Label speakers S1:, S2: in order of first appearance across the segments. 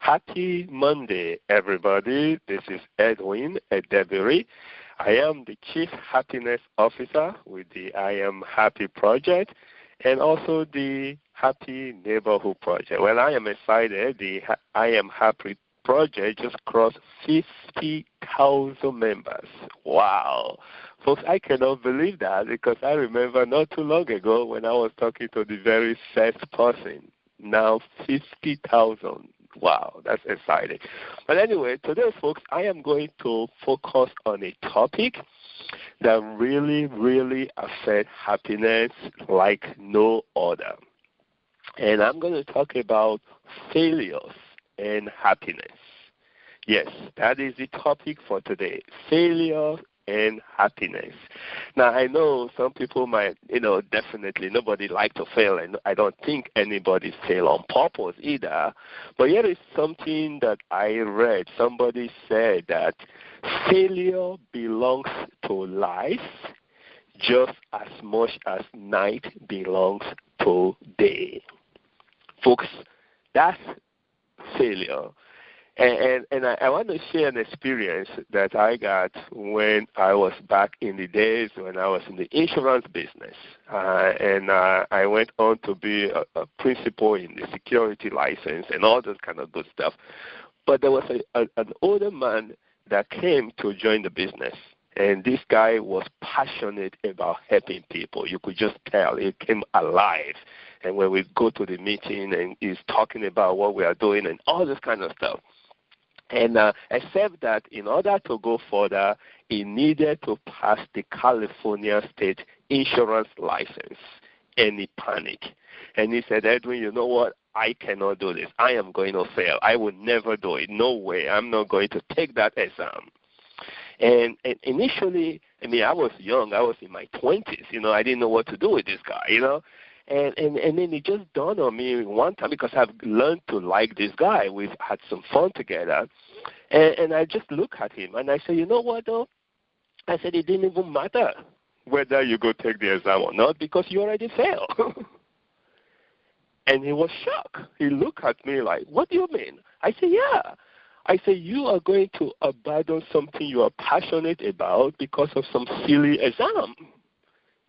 S1: Happy Monday, everybody. This is Edwin Edebiri. I am the Chief Happiness Officer with the I Am Happy Project and also the Happy Neighborhood Project. Well, I am excited. The I Am Happy Project just crossed 50,000 members. Wow. Folks, I cannot believe that because I remember not too long ago when I was talking to the very first person. Now 50,000. Wow, that's exciting. But anyway, today, folks, I am going to focus on a topic that really affects happiness like no other. And I'm going to talk about failures and happiness. Yes, that is the topic for today, failure and happiness. Now, I know some people might, definitely nobody like to fail, and I don't think anybody fail on purpose either. But here is something that I read. Somebody said that failure belongs to life just as much as night belongs to day. Folks, that's failure. And I want to share an experience that I got when I was back in the days when I was in the insurance business. I went on to be a principal in the security license and all this kind of good stuff. But there was an older man that came to join the business. And this guy was passionate about helping people. You could just tell. He came alive. And when we go to the meeting and he's talking about what we are doing and all this kind of stuff. And except that in order to go further, he needed to pass the California State Insurance License. And he panicked. And he said, Edwin, you know what? I cannot do this. I am going to fail. I will never do it. No way. I'm not going to take that exam. And initially, I was young. I was in my 20s. I didn't know what to do with this guy, And then it just dawned on me one time because I've learned to like this guy. We've had some fun together. And I just look at him and I say, you know what, though? I said, it didn't even matter whether you go take the exam or not because you already failed. And he was shocked. He looked at me like, what do you mean? I said, yeah. I said, you are going to abandon something you are passionate about because of some silly exam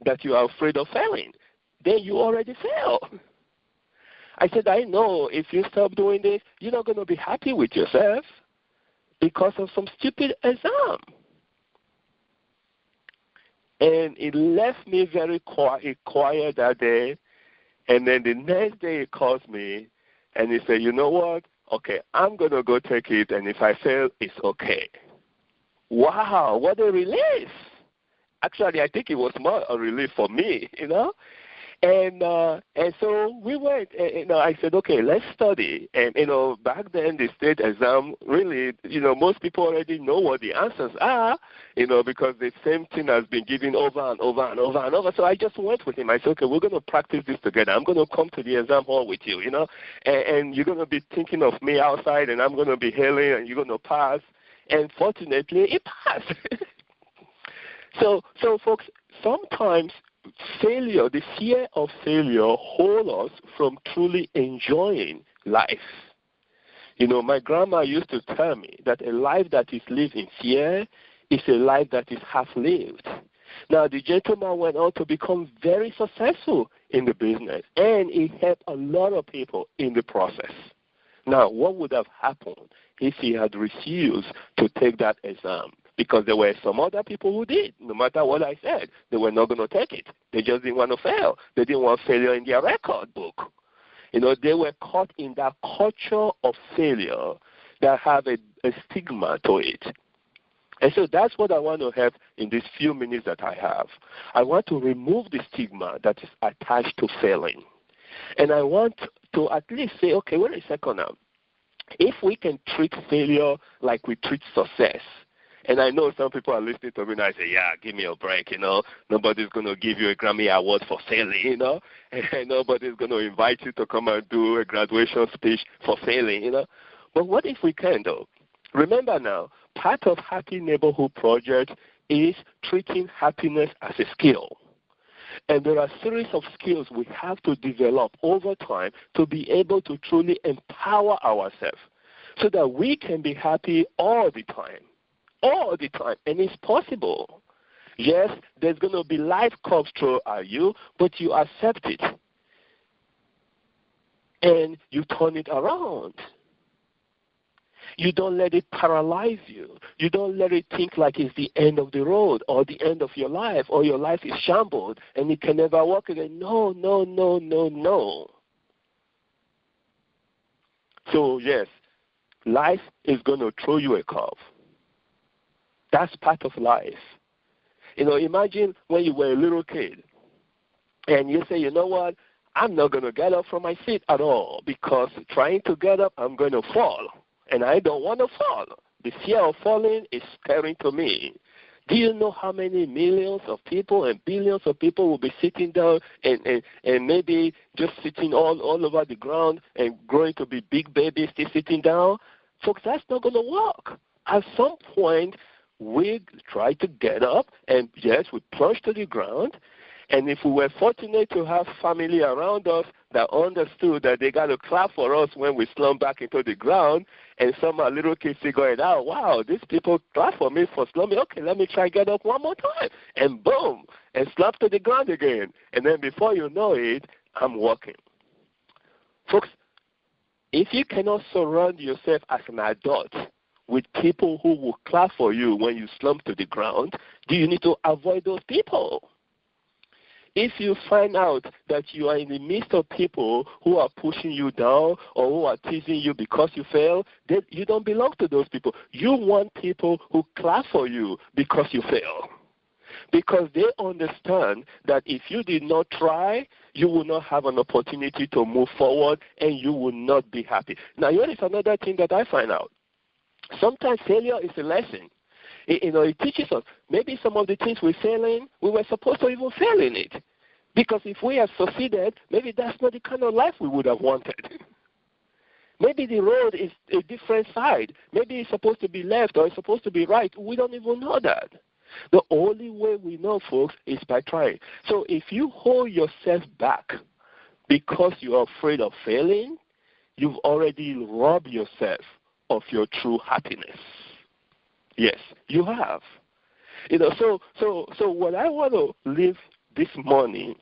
S1: that you are afraid of failing. Then you already failed. I said, I know if you stop doing this, you're not going to be happy with yourself because of some stupid exam. And it left me very quiet that day. And then the next day he calls me and he said, you know what? Okay, I'm going to go take it, and if I fail, it's okay. Wow, what a relief. Actually, I think it was more a relief for me, And so we went, I said, okay, let's study. And, back then the state exam, really, most people already know what the answers are, because the same thing has been given over and over and over and over. So I just went with him. I said, okay, we're going to practice this together. I'm going to come to the exam hall with you, and you're going to be thinking of me outside, and I'm going to be hailing, and you're going to pass. And fortunately, it passed. So, folks, sometimes failure, the fear of failure holds us from truly enjoying life. My grandma used to tell me that a life that is lived in fear is a life that is half-lived. Now, the gentleman went on to become very successful in the business, and he helped a lot of people in the process. Now, what would have happened if he had refused to take that exam? Because there were some other people who did. No matter what I said, they were not going to take it. They just didn't want to fail. They didn't want failure in their record book. They were caught in that culture of failure that have a stigma to it. And so that's what I want to have in these few minutes that I have. I want to remove the stigma that is attached to failing. And I want to at least say, okay, wait a second now. If we can treat failure like we treat success, and I know some people are listening to me and I say, yeah, give me a break, Nobody's going to give you a Grammy Award for failing, And nobody's going to invite you to come and do a graduation speech for failing, But what if we can, though? Remember now, part of Happy Neighborhood Project is treating happiness as a skill. And there are a series of skills we have to develop over time to be able to truly empower ourselves. so that we can be happy all the time. All the time. And it's possible. Yes, there's going to be life curves thrown at you, but you accept it. And you turn it around. You don't let it paralyze you. You don't let it think like it's the end of the road or the end of your life or your life is shambled and it can never work again. No, no, no, no, no. So, yes, life is going to throw you a curve. That's part of life. Imagine when you were a little kid and you say, you know what, I'm not going to get up from my seat at all because trying to get up, I'm going to fall. And I don't want to fall. The fear of falling is scary to me. Do you know how many millions of people and billions of people will be sitting down and maybe just sitting all over the ground and growing to be big babies still sitting down? Folks, that's not going to work. At some point, we try to get up, and yes, we plunge to the ground. And if we were fortunate to have family around us that understood that they got to clap for us when we slump back into the ground, and some of our little kids are going, oh, wow, these people clap for me for slumping. Okay, let me try get up one more time. And boom, and slump to the ground again. And then before you know it, I'm walking. Folks, if you cannot surround yourself as an adult with people who will clap for you when you slump to the ground, do you need to avoid those people? If you find out that you are in the midst of people who are pushing you down or who are teasing you because you fail, then you don't belong to those people. You want people who clap for you because you fail. Because they understand that if you did not try, you will not have an opportunity to move forward and you will not be happy. Now, here is another thing that I find out. Sometimes failure is a lesson. It teaches us maybe some of the things we fail in, we were supposed to even fail in it. Because if we have succeeded, maybe that's not the kind of life we would have wanted. Maybe the road is a different side. Maybe it's supposed to be left or it's supposed to be right. We don't even know that. The only way we know, folks, is by trying. So if you hold yourself back because you are afraid of failing, you've already robbed yourself of your true happiness. Yes, you have. So what I want to leave this morning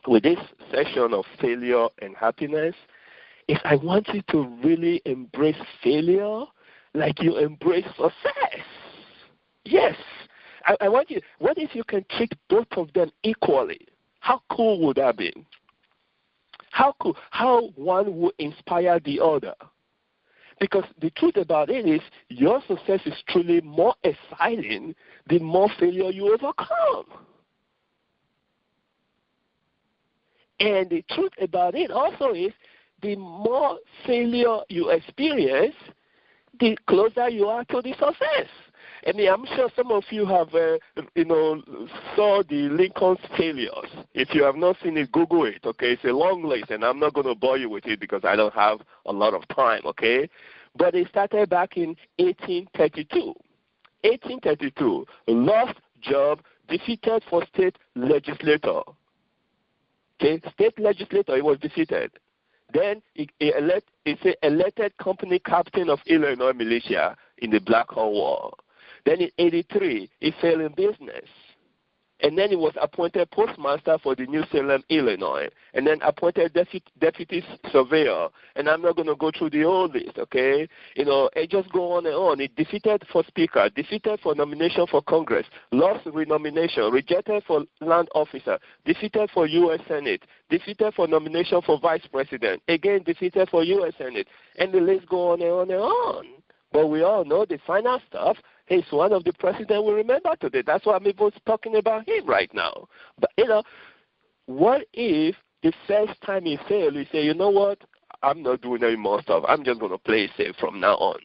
S1: with this session of failure and happiness is I want you to really embrace failure like you embrace success. Yes. I want you, what if you can treat both of them equally? How cool would that be? How cool? How one would inspire the other? Because the truth about it is your success is truly more exciting the more failure you overcome. And the truth about it also is the more failure you experience, the closer you are to the success. I mean, I'm sure some of you have, saw the Lincoln's failures. If you have not seen it, Google it, okay? It's a long list, and I'm not going to bore you with it because I don't have a lot of time, okay? But it started back in 1832. 1832, lost job, defeated for state legislator. Okay, state legislator, he was defeated. Then he elected company captain of Illinois militia in the Black Hawk War. Then in 83, he fell in business. And then he was appointed postmaster for the New Salem, Illinois. And then appointed deputy surveyor. And I'm not going to go through the whole list, okay? It just go on and on. He defeated for speaker, defeated for nomination for Congress, lost renomination, rejected for land officer, defeated for U.S. Senate, defeated for nomination for vice president, again defeated for U.S. Senate. And the list go on and on and on. But we all know the final stuff. He's one of the presidents we remember today. That's why I'm even talking about him right now. But, what if the first time he failed, he say, you know what, I'm not doing any more stuff. I'm just going to play safe from now on.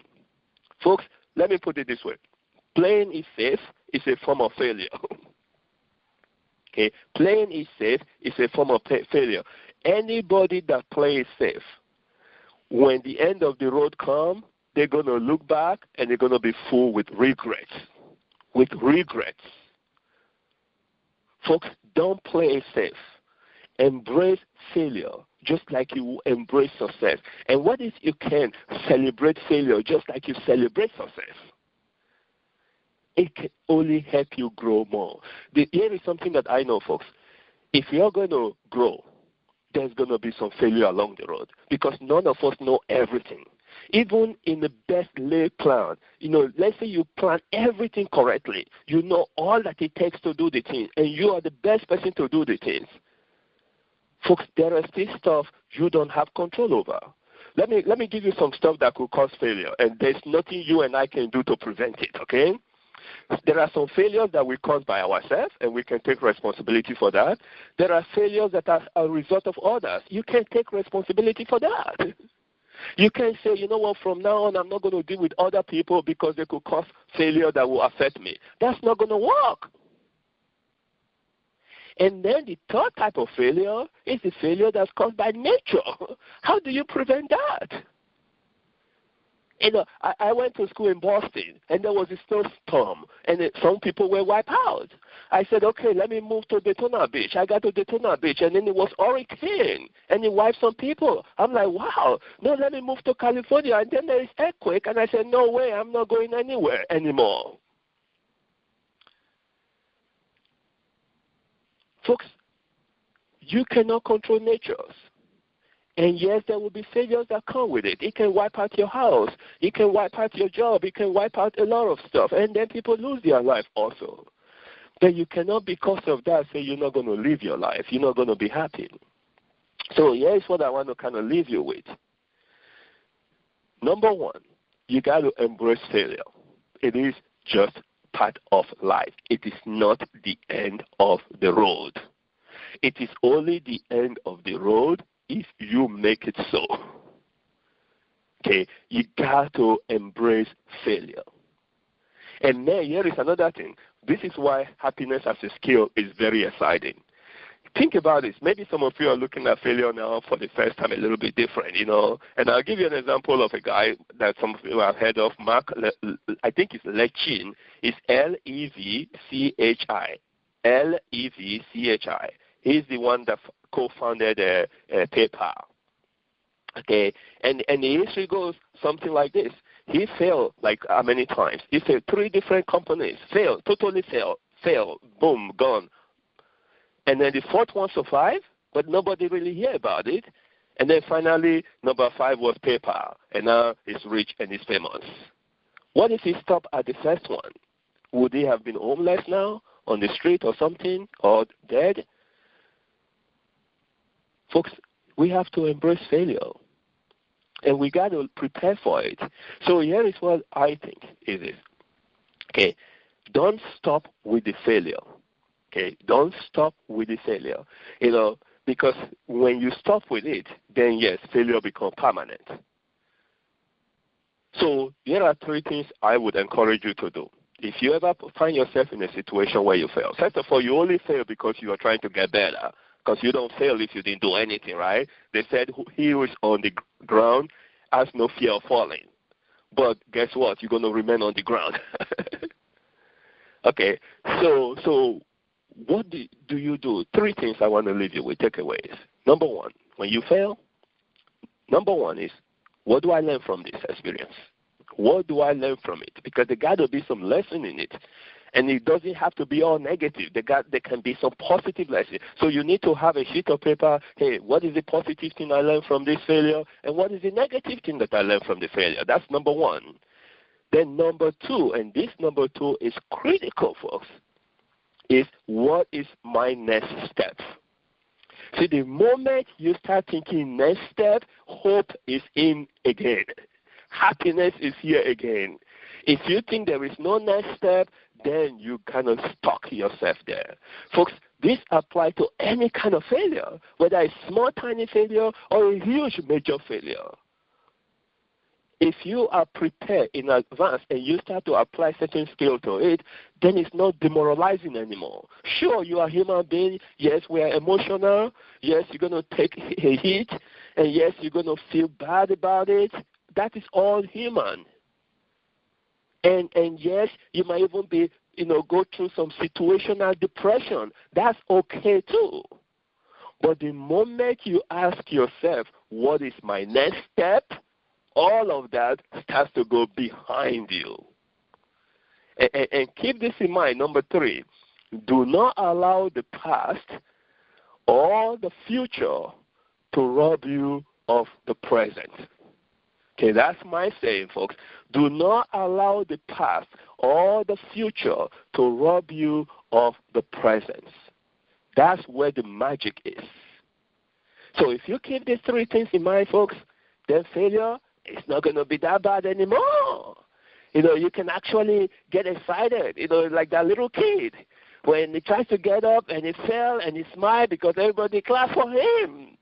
S1: Folks, let me put it this way. Playing it safe is a form of failure. Okay? Playing it safe is a form of failure. Anybody that plays safe, when the end of the road comes, they're going to look back and they're going to be full with regrets. With regrets. Folks, don't play it safe. Embrace failure. just like you embrace success. And what if you can celebrate failure just like you celebrate success? It can only help you grow more. Here is something that I know, folks. If you're going to grow, there's going to be some failure along the road because none of us know everything. Even in the best laid plan, let's say you plan everything correctly. You know all that it takes to do the thing, and you are the best person to do the things. Folks, there is still stuff you don't have control over. Let me give you some stuff that could cause failure, and there's nothing you and I can do to prevent it, okay? There are some failures that we cause by ourselves, and we can take responsibility for that. There are failures that are a result of others. You can take responsibility for that. You can say, you know what, from now on, I'm not going to deal with other people because they could cause failure that will affect me. That's not going to work. And then the third type of failure is the failure that's caused by nature. How do you prevent that? I went to school in Boston, and there was a snowstorm, and some people were wiped out. I said, okay, let me move to Daytona Beach. I got to Daytona Beach, and then it was hurricane, and it wiped some people. I'm like, wow, no, let me move to California, and then there is earthquake, and I said, no way, I'm not going anywhere anymore. Folks, you cannot control nature. And yes, there will be failures that come with it. It can wipe out your house. It can wipe out your job. It can wipe out a lot of stuff. And then people lose their life also. But you cannot, because of that, say you're not going to live your life. You're not going to be happy. So here's what I want to kind of leave you with. Number one, you got to embrace failure. It is just part of life. It is not the end of the road. It is only the end of the road if you make it so. Okay, you got to embrace failure. And then here is another thing. This is why happiness as a skill is very exciting. Think about this. Maybe some of you are looking at failure now for the first time a little bit different, And I'll give you an example of a guy that some of you have heard of, Mark, I think it's Levchin. It's Levchi. Levchi. He's the one that co-founded PayPal. Okay, and the history goes something like this. He failed like how many times? He failed 3 different companies. Totally failed, boom, gone. And then the 4th one survived, but nobody really hear about it. And then finally, number 5 was PayPal, and now he's rich and he's famous. What if he stopped at the first one? Would he have been homeless now, on the street or something, or dead? Folks, we have to embrace failure, and we got to prepare for it. So here is what I think is this. Okay, don't stop with the failure. Okay, don't stop with the failure. Because when you stop with it, then yes, failure becomes permanent. So here are 3 things I would encourage you to do. If you ever find yourself in a situation where you fail, first of all, you only fail because you are trying to get better. Because you don't fail if you didn't do anything, right? They said he who is on the ground has no fear of falling. But guess what? You're going to remain on the ground. Okay, so what do you do? 3 things I want to leave you with, takeaways. Number 1, when you fail, number 1 is, what do I learn from this experience? What do I learn from it? Because there got to be some lesson in it. And it doesn't have to be all negative. There can be some positive lessons. So you need to have a sheet of paper. Hey, what is the positive thing I learned from this failure? And what is the negative thing that I learned from the failure? That's number 1. Then number 2, and this number 2 is critical, folks, is what is my next step? See, the moment you start thinking next step, hope is in again. Happiness is here again. If you think there is no next step, then you kind of stuck yourself there. Folks, this applies to any kind of failure, whether it's small, tiny failure or a huge, major failure. If you are prepared in advance and you start to apply certain skill to it, then it's not demoralizing anymore. Sure, you are a human being. Yes, we are emotional. Yes, you're going to take a hit. And yes, you're going to feel bad about it. That is all human. And yes, you might even be, go through some situational depression. That's okay too. But the moment you ask yourself, what is my next step? All of that starts to go behind you. And keep this in mind. Number 3, do not allow the past or the future to rob you of the present. Okay, that's my saying, folks. Do not allow the past or the future to rob you of the present. That's where the magic is. So if you keep these 3 things in mind, folks, then failure is not going to be that bad anymore. You can actually get excited, like that little kid. When he tries to get up and he fell and he smiled because everybody clapped for him.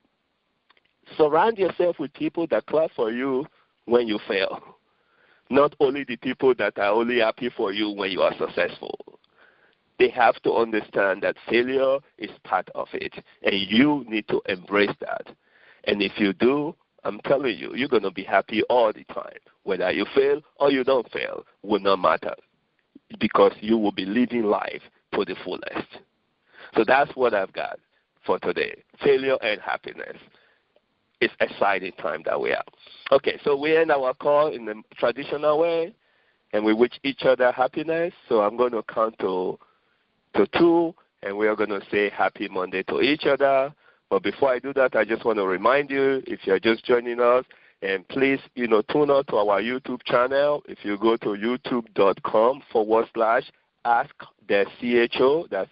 S1: Surround yourself with people that clap for you when you fail. Not only the people that are only happy for you when you are successful. They have to understand that failure is part of it, and you need to embrace that. And if you do, I'm telling you, you're going to be happy all the time. Whether you fail or you don't fail will not matter, because you will be living life to the fullest. So that's what I've got for today. Failure and happiness. It's exciting time that we are. Okay, so we end our call in the traditional way, and we wish each other happiness. So I'm going to count to 2, and we are going to say Happy Monday to each other. But before I do that, I just want to remind you, if you're just joining us, and please, tune out to our YouTube channel. If you go to youtube.com/AskTheCHO, that's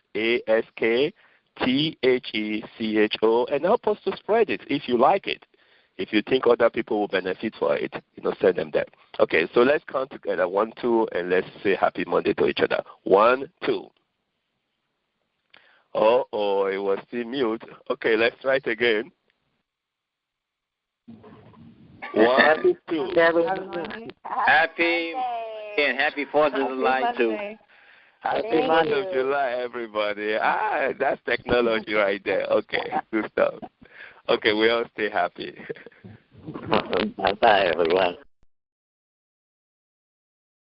S1: ASKTHECHO, and help us to spread it if you like it. If you think other people will benefit for it, send them there. Okay, so let's count together. 1, 2, and let's say Happy Monday to each other. 1, 2. Oh, it was still mute. Okay, let's try it again. 1, 2.
S2: Happy and happy 4th of July too.
S1: Happy 4th of July, everybody. That's technology right there. Okay, good stuff. Okay, we all stay happy.
S2: Bye-bye, everyone.